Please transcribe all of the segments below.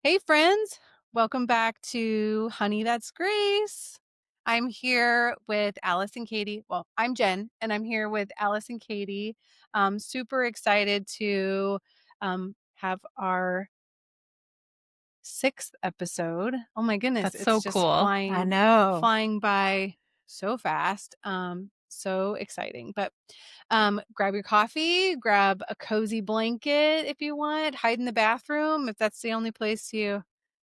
Hey, friends. Welcome back to Honey, That's Grace. I'm here with Alice and Katie. Well, I'm Jen, and I'm here with Alice and Katie. Super excited to have our sixth episode. Oh my goodness, That's it's so just cool. flying I know. flying by so fast. So exciting. But grab your coffee, grab a cozy blanket if you want, hide in the bathroom if that's the only place you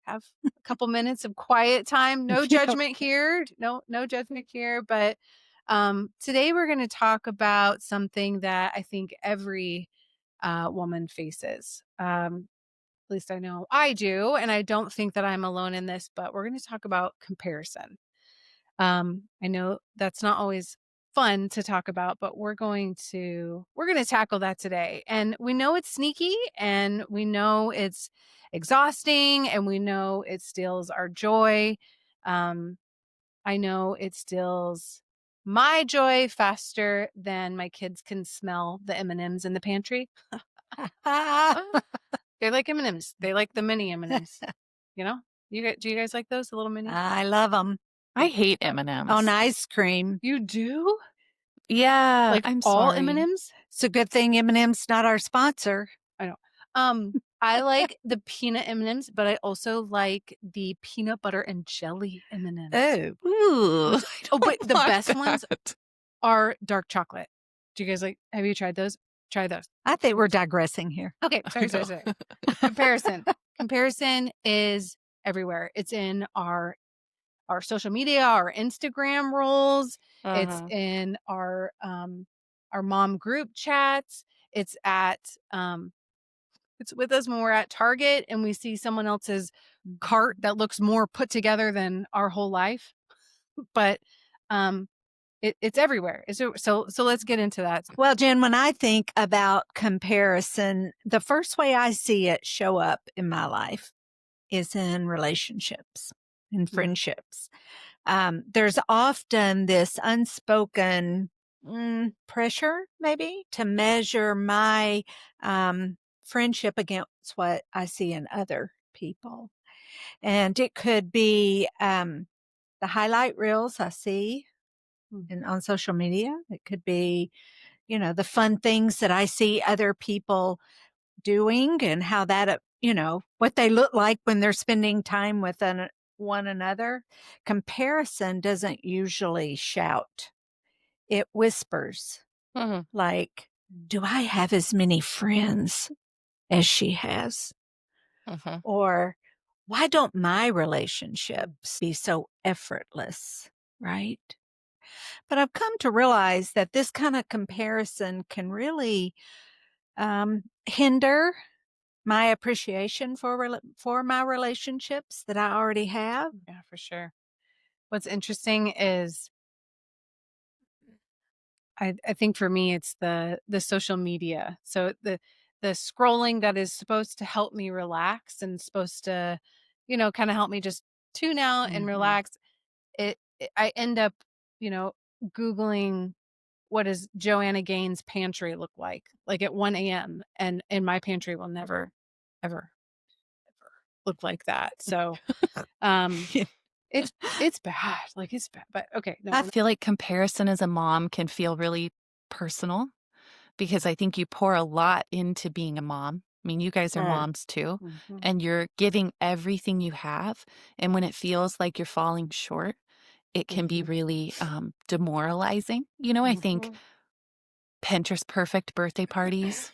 have a couple minutes of quiet time. No Yep. judgment here. No judgment here. But today we're going to talk about something that I think every woman faces. At least I know I do, and I don't think that I'm alone in this, but we're going to talk about comparison. I know that's not always fun to talk about, but we're going to tackle that today. And we know it's sneaky, and we know it's exhausting, and we know it steals our joy. Um, I know it steals my joy faster than my kids can smell the M&Ms in the pantry. They like M&Ms. They like the mini M&Ms. You know? Do you guys like those, the little mini? I love them I hate on M&Ms. ice cream. You do? Yeah, Like I'm all sorry. M&Ms? It's a good thing M&M's not our sponsor. I know. I like the peanut M&Ms, but I also like the peanut butter and jelly M&Ms. Oh, Ooh, Those I Oh, but don't the like best ones that. are dark chocolate. Do you guys have you tried those? Try those. I think we're digressing here. Okay, I sorry. know. Comparison. Comparison is everywhere. It's in our social media, our Instagram rolls. It's Uh-huh. in our mom group chats. It's at it's with us when we're at Target and we see someone else's cart that looks more put together than our whole life. But it's everywhere. So let's get into that. Well, Jen, when I think about comparison, the first way I see it show up in my life is in relationships, in Mm, friendships. There's often this unspoken pressure, maybe, to measure my friendship against what I see in other people. And it could be the highlight reels I see mhm, on social media. It could be, the fun things that I see other people doing and how that, what they look like when they're spending time with one another. Comparison doesn't usually shout, it whispers, Mhm, like, do I have as many friends as she has? mhm. Or why don't my relationships be so effortless? Right. But I've come to realize that this kind of comparison can really hinder my appreciation for my relationships that I already have. yeah, for sure. What's interesting is I think for me it's the social media. So the scrolling that is supposed to help me relax and supposed to, kind of help me just tune out and Mhm. relax. I end up, you know, Googling what does Joanna Gaines' pantry look like at 1 a.m. And my pantry will never, ever, ever look like that. So um it's it's bad. Like it's bad. But okay, no, I we're not. feel like comparison as a mom can feel really personal because I think you pour a lot into being a mom. I mean, you guys are Mm. moms too, Mhm, and you're giving everything you have. And when it feels like you're falling short, it can be mhm, really demoralizing. I think mhm. Pinterest perfect birthday parties.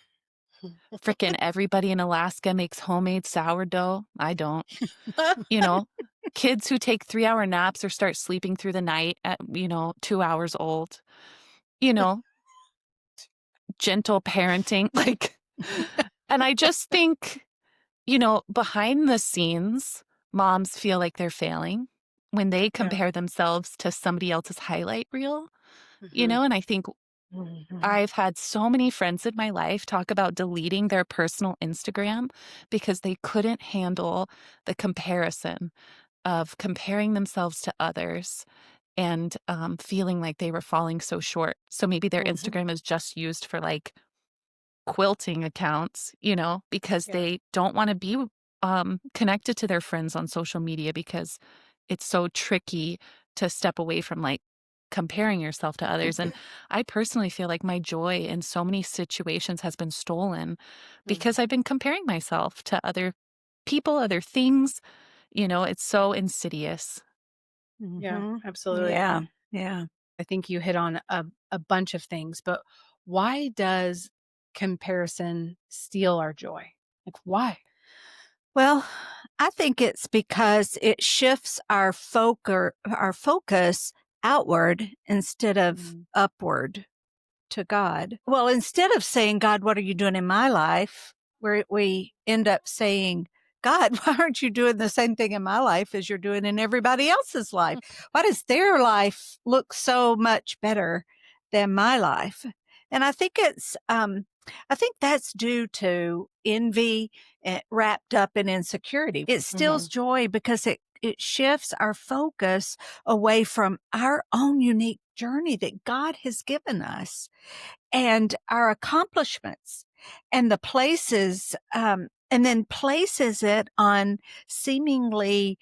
Frickin' everybody in Alaska makes homemade sourdough. I don't. You know, kids who take 3-hour naps or start sleeping through the night at, 2 hours old. You know, gentle parenting, like and I just think, behind the scenes, moms feel like they're failing when they Yeah. compare themselves to somebody else's highlight reel, Mhm, and I think Mhm. I've had so many friends in my life talk about deleting their personal Instagram because they couldn't handle the comparison of comparing themselves to others and feeling like they were falling so short. So maybe their mhm. Instagram is just used for like quilting accounts, because Yeah. they don't want to be connected to their friends on social media because it's so tricky to step away from like comparing yourself to others. And I personally feel like my joy in so many situations has been stolen because I've been comparing myself to other people, other things. It's so insidious. Yeah, Mhm. absolutely. Yeah, yeah. I think you hit on a bunch of things, but why does comparison steal our joy? Like, why? Well, I think it's because it shifts our focus outward instead of Mm, upward to God. Well, instead of saying, "God, what are you doing in my life?" we end up saying, "God, why aren't you doing the same thing in my life as you're doing in everybody else's life? Why does their life look so much better than my life?" And I think that's due to envy wrapped up in insecurity. It steals mhm. joy because it shifts our focus away from our own unique journey that God has given us and our accomplishments and the places, and then places it on seemingly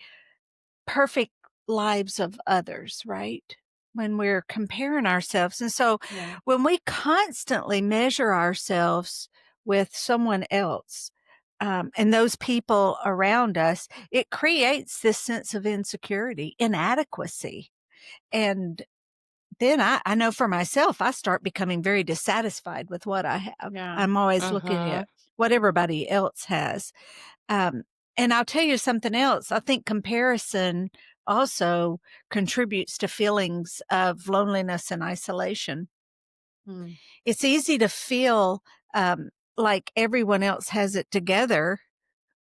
perfect lives of others, right? When we're comparing ourselves. And so Yeah, when we constantly measure ourselves with someone else, and those people around us, it creates this sense of insecurity, inadequacy. And then I know for myself, I start becoming very dissatisfied with what I have. yeah. I'm always looking Uh-huh. at what everybody else has. Um, and I'll tell you something else. I think comparison also contributes to feelings of loneliness and isolation. Mm, It's easy to feel like everyone else has it together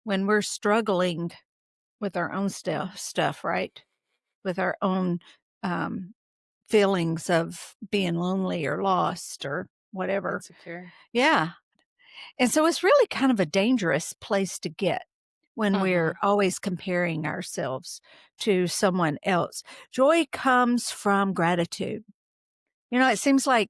when we're struggling with our own stuff, right? With our own um, feelings of being lonely or lost or whatever. insecure. Yeah. And so it's really kind of a dangerous place to get when we're Uh-huh. always comparing ourselves to someone else. Joy comes from gratitude. It seems like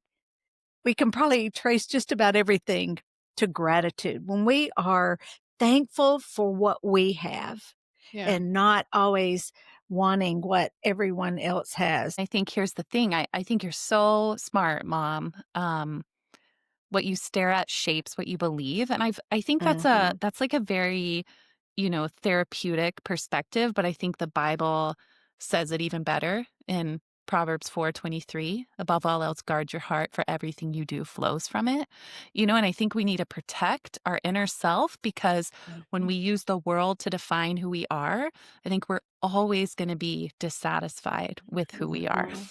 we can probably trace just about everything to gratitude when we are thankful for what we have Yeah. and not always wanting what everyone else has. I think here's the thing. I think you're so smart, Mom. What you stare at shapes what you believe, and I think Mhm. that's like a very, therapeutic perspective, but I think the Bible says it even better in Proverbs 4:23. Above all else, guard your heart, for everything you do flows from it. And I think we need to protect our inner self because when Mhm. we use the world to define who we are, I think we're always going to be dissatisfied with who we are. Mhm.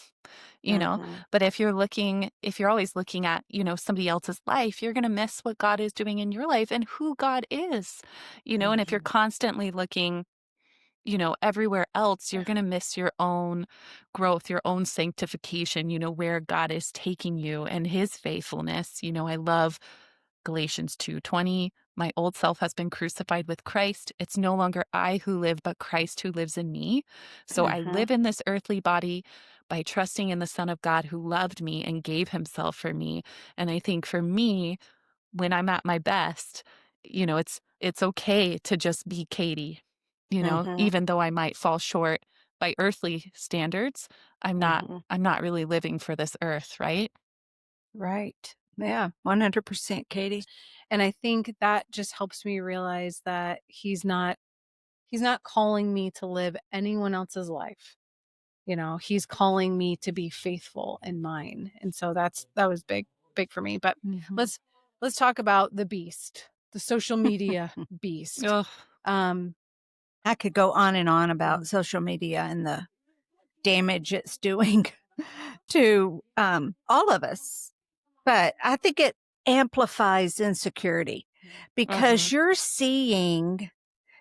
you know Mhm. but if you're always looking at somebody else's life, you're going to miss what God is doing in your life and who God is. And if you're Mhm. constantly looking everywhere else, you're going to miss your own growth, your own sanctification, where God is taking you and his faithfulness. I love Galatians 2:20. My old self has been crucified with Christ. It's no longer I who live, but Christ who lives in me. So I Mhm. live in this earthly body by trusting in the Son of God who loved me and gave himself for me. And I think for me, when I'm at my best, it's okay to just be Katie. Mhm. Even though I might fall short by earthly standards, I'm not Mhm. I'm not really living for this earth, right? Right. Yeah, 100%, Katie. And I think that just helps me realize that he's not calling me to live anyone else's life. He's calling me to be faithful in mine. And so that was big for me. But Mhm. let's let's talk about the beast, the social media beast. Ugh. Um I could go on and on about mm, social media and the damage it's doing to, all of us, but I think it amplifies insecurity Mhm. because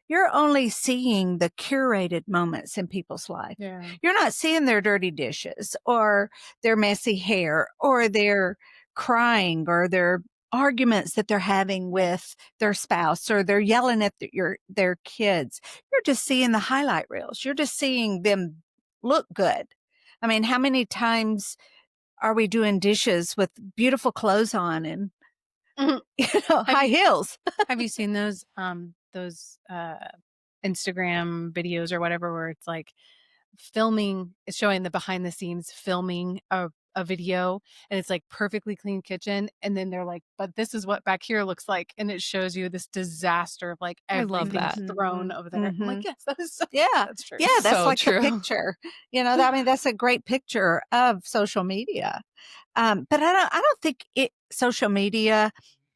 you're only seeing the curated moments in people's life. yeah. You're not seeing their dirty dishes or their messy hair or their crying or their arguments that they're having with their spouse or they're yelling at their kids. You're just seeing the highlight reels. You're just seeing them look good. I mean, how many times are we doing dishes with beautiful clothes on and Mhm. Have high heels? have you seen those those Instagram videos or whatever where it's like filming is showing the behind the scenes filming a video, and it's like perfectly clean kitchen, and then they're like, but this is what back here looks like, and it shows you this disaster of like I love everything's that. thrown Mhm, over there. I'm like, mhm. yes, that is so Yeah. that's true. Yeah, that's So like the true. picture. I mean, that's a great picture of social media. But I don't think social media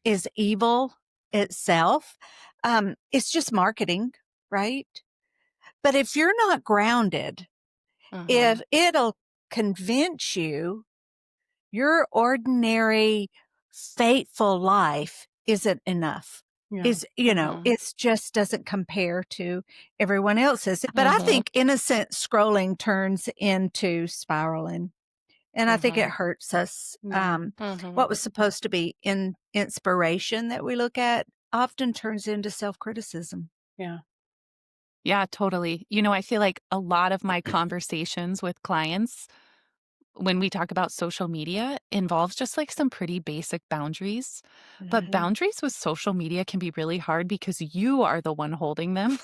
is evil itself. It's just marketing, right? But if you're not grounded, Uh-huh. if it'll convince you your ordinary faithful life isn't enough. Yeah. Uh-huh. It's just doesn't compare to everyone else's. But I Uh-huh. think innocent scrolling turns into spiraling. And I think it Uh-huh. hurts us. Yeah. Uh-huh. What was supposed to be inspiration that we look at often turns into self criticism. Yeah. Yeah, totally. I feel like a lot of my conversations with clients when we talk about social media involves just like some pretty basic boundaries. But Mhm. boundaries with social media can be really hard because you are the one holding them.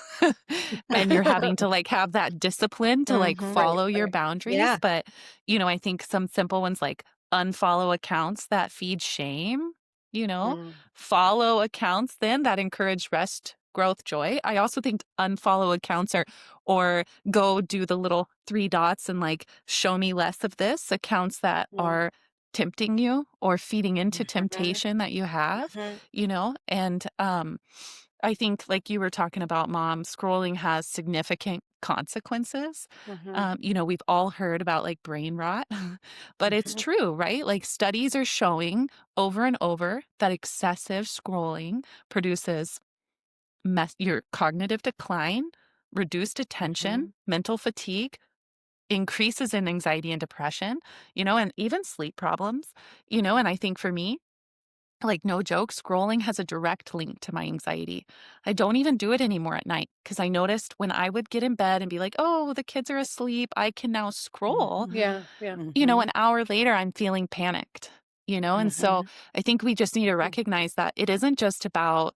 And you're having to like have that discipline to like Mhm. Right, follow your right. boundaries. Yeah. But, I think some simple ones like unfollow accounts that feed shame, Mm. follow accounts then that encourage rest, growth, joy. I also think unfollow accounts or go do the little 3 dots and like show me less of this, accounts that Mm. are tempting you or feeding into Mhm. temptation that you have, Mhm. and I think like you were talking about mom, scrolling has significant consequences. Mhm. We've all heard about like brain rot, but it's Mhm. true, right? Like studies are showing over and over that excessive scrolling produces your cognitive decline, reduced attention, Mhm. mental fatigue, increases in anxiety and depression, and even sleep problems, and I think for me, like no joke, scrolling has a direct link to my anxiety. I don't even do it anymore at night because I noticed when I would get in bed and be like, oh, the kids are asleep, I can now scroll. Mhm. Yeah, yeah. An Mhm. hour later, I'm feeling panicked, and so Mhm. I think we just need to Mm. recognize that it isn't just about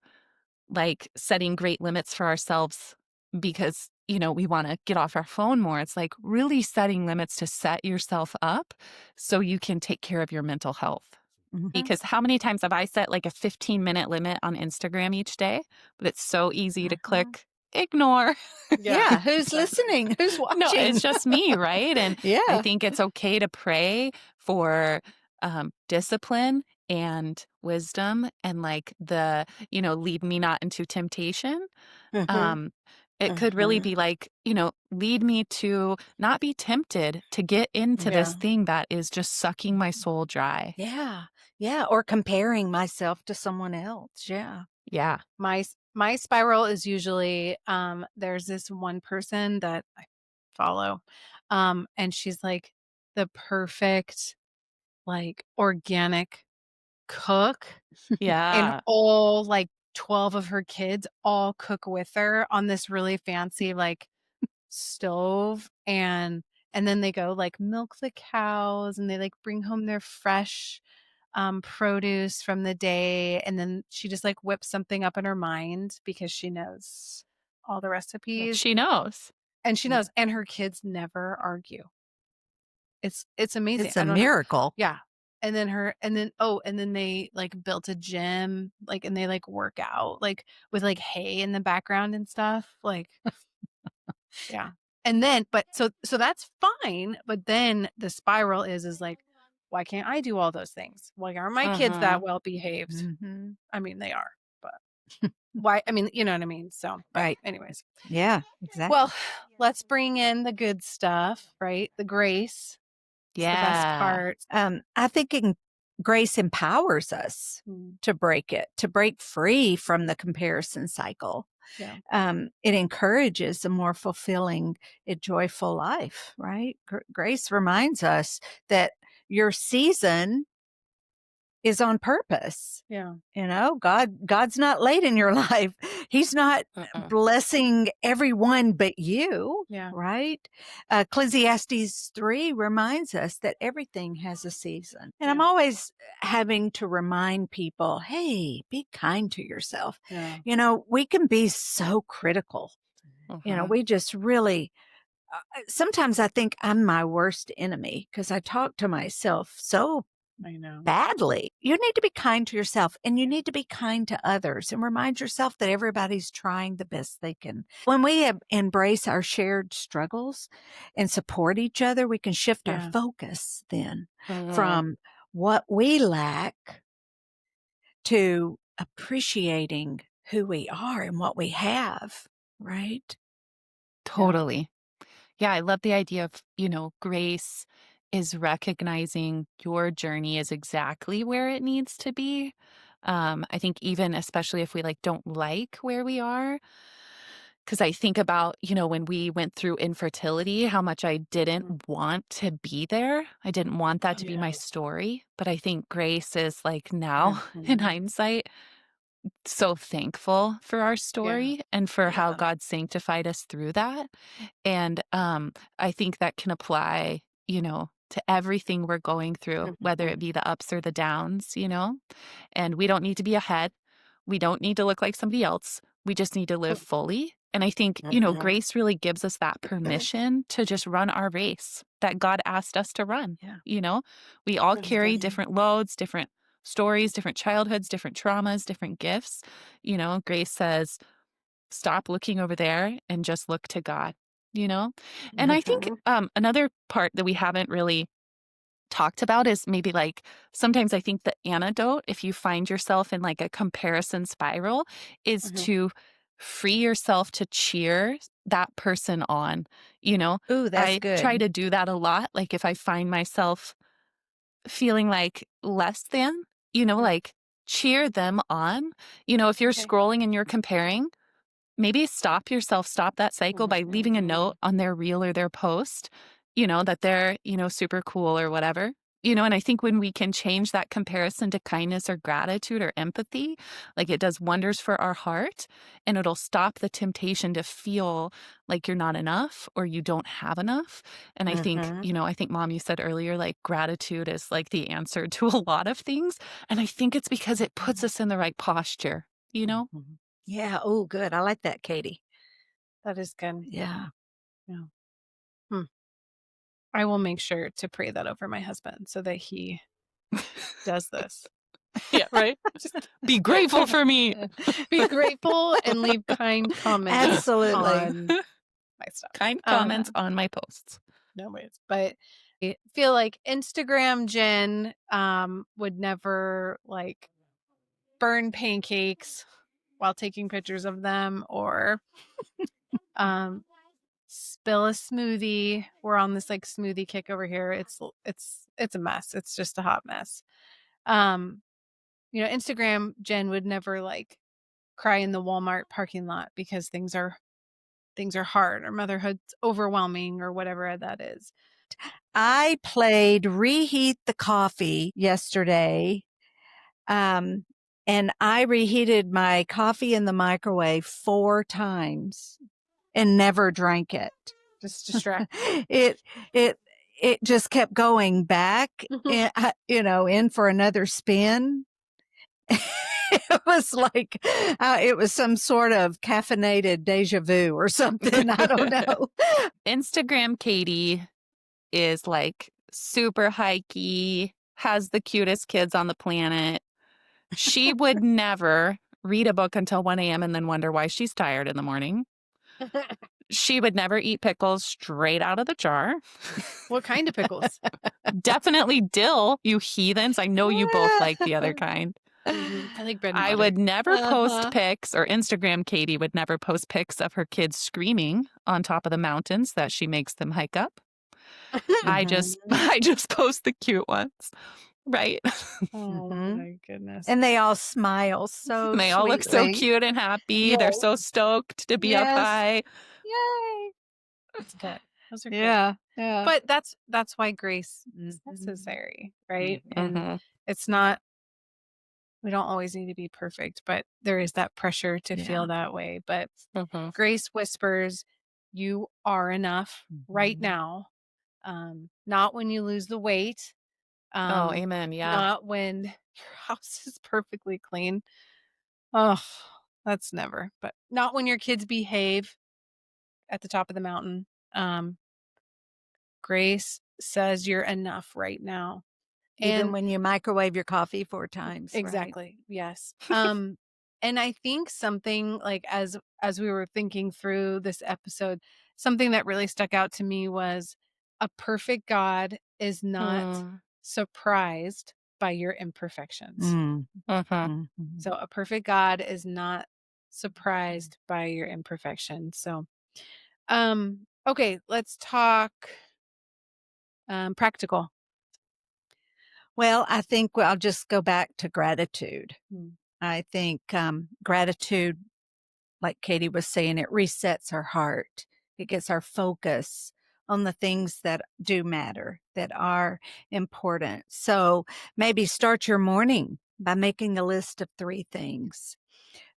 like setting great limits for ourselves because, we want to get off our phone more. It's like really setting limits to set yourself up so you can take care of your mental health. Mhm. Because how many times have I set like a 15-minute limit on Instagram each day? But it's so easy to Mhm. click ignore. Yeah, Yeah, who's exactly. listening? Who's No, it's watching? just me, right? And I Yeah. think it's okay to pray for discipline and wisdom and like lead me not into temptation. Mhm. Um, it could really Mhm. be like, lead me to not be tempted to get into this Yeah. thing that is just sucking my soul dry. Yeah. Yeah, or comparing myself to someone else. Yeah. Yeah. My spiral is usually, there's this one person that I follow, and she's like the perfect, like, organic cook, and Yeah. all, like, 12 of her kids all cook with her on this really fancy, like, stove, and then they go, like, milk the cows, and they, like, bring home their fresh produce from the day, and then she just, like, whips something up in her mind because she knows all the recipes, She knows. and she knows, and her kids never argue. It's amazing. It's I a don't know. miracle. Yeah. And then they, like, built a gym, like, and they, like, work out, like, with, like, hay in the background and stuff, like, yeah. And then but so that's fine, but then the spiral is like, why can't I do all those things? Why aren't my kids Uh-huh. that well behaved? Mhm. I mean, they are, but why I mean, you know what I mean? So, but Right. anyways. Yeah, Well, exactly. let's bring in the good stuff, right? The grace. It's the best Yeah. part. I think grace empowers us Mm, to break it, to break free from the comparison cycle. yeah. It encourages a more fulfilling, a joyful life, right? Grace reminds us that your season is on purpose. Yeah. You know, God's not late in your life. He's not blessing everyone but you, Yeah. right? Ecclesiastes 3 reminds us that everything has a season. And I'm always having to remind people, hey, be kind to yourself. Yeah. You know, we can be so critical. You know, we just really, sometimes I think I'm my worst enemy because I talk to myself so I know. badly. You need to be kind to yourself, and you need to be kind to others, and remind yourself that everybody's trying the best they can. When we embrace our shared struggles and support each other, we can shift our focus then from what we lack to appreciating who we are and what we have, right? Totally. Yeah, I love the idea of, grace is recognizing your journey is exactly where it needs to be. I think even especially if we don't like where we are, because I think about, when we went through infertility, how much I didn't want to be there. I didn't want that to be my story. But I think grace is now in hindsight, so thankful for our story and for how God sanctified us through that. And I think that can apply, to everything we're going through, whether it be the ups or the downs, and we don't need to be ahead. We don't need to look like somebody else. We just need to live fully. And I think, grace really gives us that permission to just run our race that God asked us to run. We all carry different loads, different stories, different childhoods, different traumas, different gifts. Grace says, stop looking over there and just look to God, And I think another part that we haven't really talked about is maybe sometimes I think the antidote, if you find yourself in a comparison spiral, is to free yourself to cheer that person on. Ooh, that's I try good. to do that a lot. If I find myself feeling less than, cheer them on. If you're scrolling and you're comparing, maybe stop that cycle by leaving a note on their reel or their post, that they're, super cool or whatever. And I think when we can change that comparison to kindness or gratitude or empathy, it does wonders for our heart, and it'll stop the temptation to feel like you're not enough or you don't have enough. And I think, I think Mom, you said earlier, gratitude is the answer to a lot of things. And I think it's because it puts us in the right posture, Yeah. Oh, good. I like that, Katie. That is good. Yeah. Yeah. I will make sure to pray that over my husband so that he does this. Yeah, right? Just be grateful for me. be grateful and leave kind comments Absolutely. on my stuff. Kind comments on my posts. No ways. But I feel like Instagram Jen would never burn pancakes while taking pictures of them or spill a smoothie. We're on this smoothie kick over here. It's a mess. It's just a hot mess. Instagram Jen would never cry in the Walmart parking lot because things are hard or motherhood's overwhelming or whatever that is. I played Reheat the Coffee yesterday. And I reheated my coffee in the microwave 4 times and never drank it. Just distract. It just kept going back, in for another spin. It was it was some sort of caffeinated deja vu or something. I don't know. Instagram Katie is super hikey, has the cutest kids on the planet. She would never read a book until 1 a.m. and then wonder why she's tired in the morning. She would never eat pickles straight out of the jar. What kind of pickles? Definitely dill, you heathens. I know you both like the other kind. I like bread and I butter. would never post pics, or Instagram Katie would never post pics of her kids screaming on top of the mountains that she makes them hike up. I just post the cute ones. Right. Oh my goodness. And they all smile so they all look so cute and happy. Yes. They're so stoked to be up high. Yay. That's good. Those are good. Yeah. But that's why grace is necessary, right? And it's not We don't always need to be perfect, but there is that pressure to Yeah. feel that way. But Mhm. grace whispers, you are enough right Mhm. now. Not when you lose the weight, Oh, um, amen, yeah. not when your house is perfectly clean. Oh, that's never. But not when your kids behave at the top of the mountain. Um, Grace says you're enough right now. Even And when you microwave your coffee 4 times, right? exactly. Yes. And I think something like as we were thinking through this episode, something that really stuck out to me was a perfect God is not Mm. surprised by your imperfections. Mm. Mhm. Mhm. So a perfect God is not surprised by your imperfections. So okay, let's talk practical. Well, I think I'll just go back to gratitude. Mm. I think, gratitude, like Katie was saying, it resets our heart. It gets our focus on the things that do matter, that are important. So maybe start your morning by making a list of 3 things.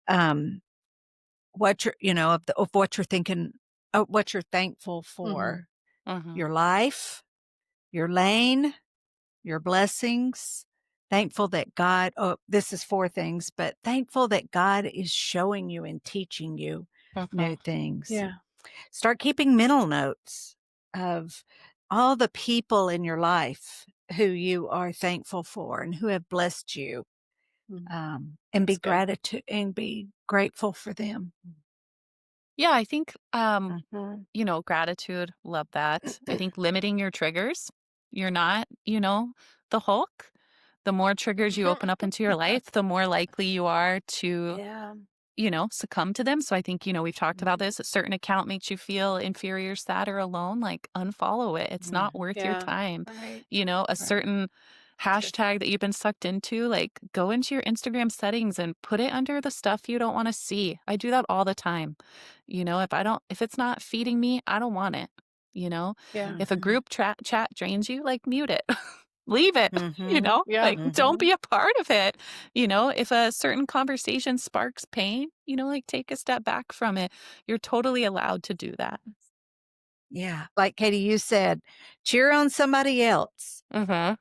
Um, what you're, of what you're thinking, what you're thankful Mhm. for, Mhm. your life, your lane, your blessings. Thankful that God, oh, this is 4 things, but thankful that God is showing you and teaching you new Mhm. things. Yeah. Start keeping mental notes of all the people in your life who you are thankful for and who have blessed you. Mhm. And That's good. be grateful for them. Yeah, I think, Mhm. gratitude, love that. I think limiting your triggers. You're not, the Hulk. The more triggers you open up into your life, the more likely you are to Yeah. succumb to them. So I think, we've talked about Mhm. this. A certain account makes you feel inferior, sad, or alone, like unfollow it. It's not worth your Yeah. time. Right. A Right. certain hashtag that you've been sucked into, like go into your Instagram settings and put it under the stuff you don't want to see. I do that all the time. If it's not feeding me, I don't want it. You know, Yeah. if a Mhm. group chat drains you, like mute it. Leave it, Mhm. Yeah. like don't Mhm. be a part of it. If a certain conversation sparks pain, like take a step back from it. You're totally allowed to do that. Yeah. Like Katie, you said, cheer on somebody else, Mhm.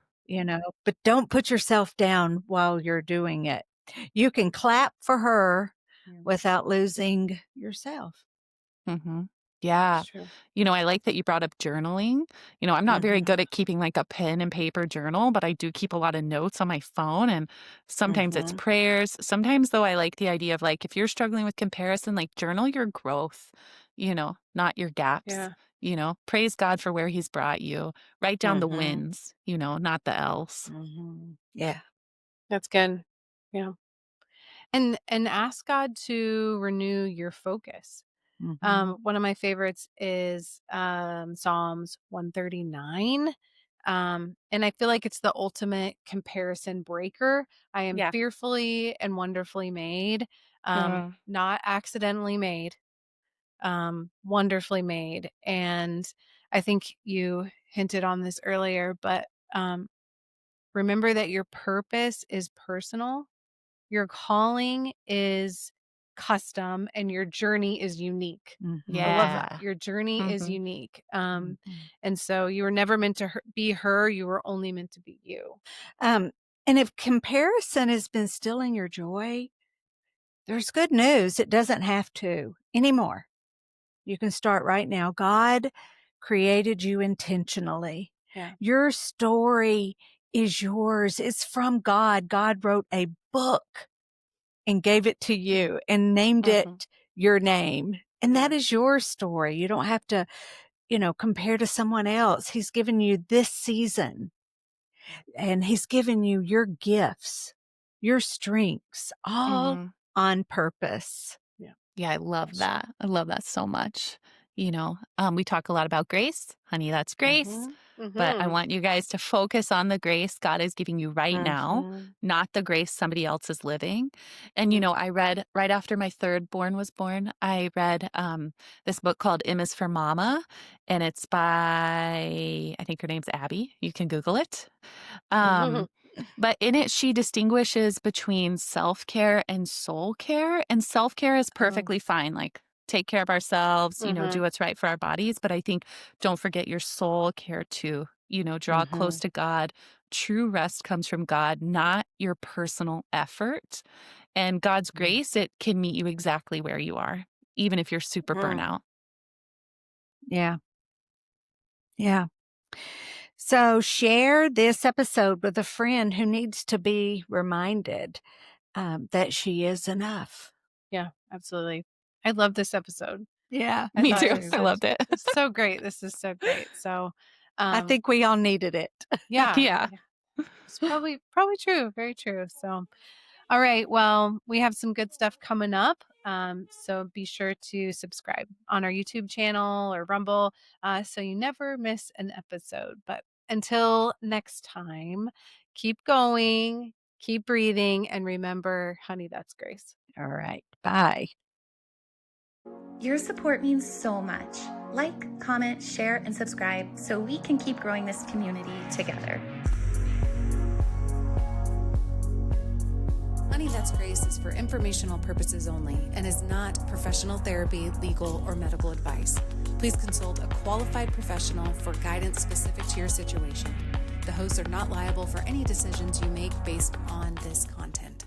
but don't put yourself down while you're doing it. You can clap for her Yeah. without losing yourself. Mhm. Yeah. It's true. I like that you brought up journaling. I'm not very Mhm. good at keeping like a pen and paper journal, but I do keep a lot of notes on my phone and sometimes it's Mhm. prayers. Sometimes though I like the idea of like if you're struggling with comparison, like journal your growth, not your gaps. Yeah. Praise God for where he's brought you. Write down the Mhm. wins, not the else. Mhm. Yeah. That's good. Yeah. And ask God to renew your focus. Mhm. One of my favorites is Psalms 139. And I feel like it's the ultimate comparison breaker. I am Yeah. fearfully and wonderfully made, Mm. not accidentally made, wonderfully made. And I think you hinted on this earlier, but um, remember that your purpose is personal, your calling is custom, and your journey is unique. I Mhm. love that. Yeah. Your journey is Mhm. unique. Mhm. And so you were never meant to be her. You were only meant to be you. Um, and if comparison has been stealing your joy, there's good news. It doesn't have to anymore. You can start right now. God created you intentionally. Yeah. Your story is yours. It's from God. God wrote a book and gave it to you and named Mhm. it your name. And Yeah. that is your story. You don't have to, compare to someone else. He's given you this season and he's given you your gifts, your strengths, all Mhm. on purpose. Yeah. Yeah, I love That's true. that. I love that so much. We talk a lot about grace. Honey, that's grace. Mhm. But I Mhm. want you guys to focus on the grace God is giving you right now, Mhm. not the grace somebody else is living. And, Mm. I read right after my third born was born, I read this book called M is for Mama. And it's by, I think her name's Abby. You can Google it. Um, But in it, she distinguishes between self-care and soul care. And self-care is Oh. perfectly fine. Like, take care of ourselves, do what's right for our bodies. But I think don't forget your soul care too. Draw close to God. True rest comes from God, not your personal effort. And God's grace, it can meet you exactly where you are, even if you're super burnout. Yeah. Yeah. So share this episode with a friend who needs to be reminded that she is enough. Yeah, absolutely. I love this episode. Yeah, I Me thought too. it was I loved it. it's so great. This is so great. So, I think we all needed it. yeah, Yeah. it's probably true. Very true. So, all right. Well, we have some good stuff coming up. So be sure to subscribe on our YouTube channel or Rumble, so you never miss an episode. But until next time, keep going, keep breathing, and remember, honey, that's grace. All right. Bye. Your support means so much. Like, comment, share, and subscribe so we can keep growing this community together. Honey, That's Grace is for informational purposes only and is not professional therapy, legal, or medical advice. Please consult a qualified professional for guidance specific to your situation. The hosts are not liable for any decisions you make based on this content.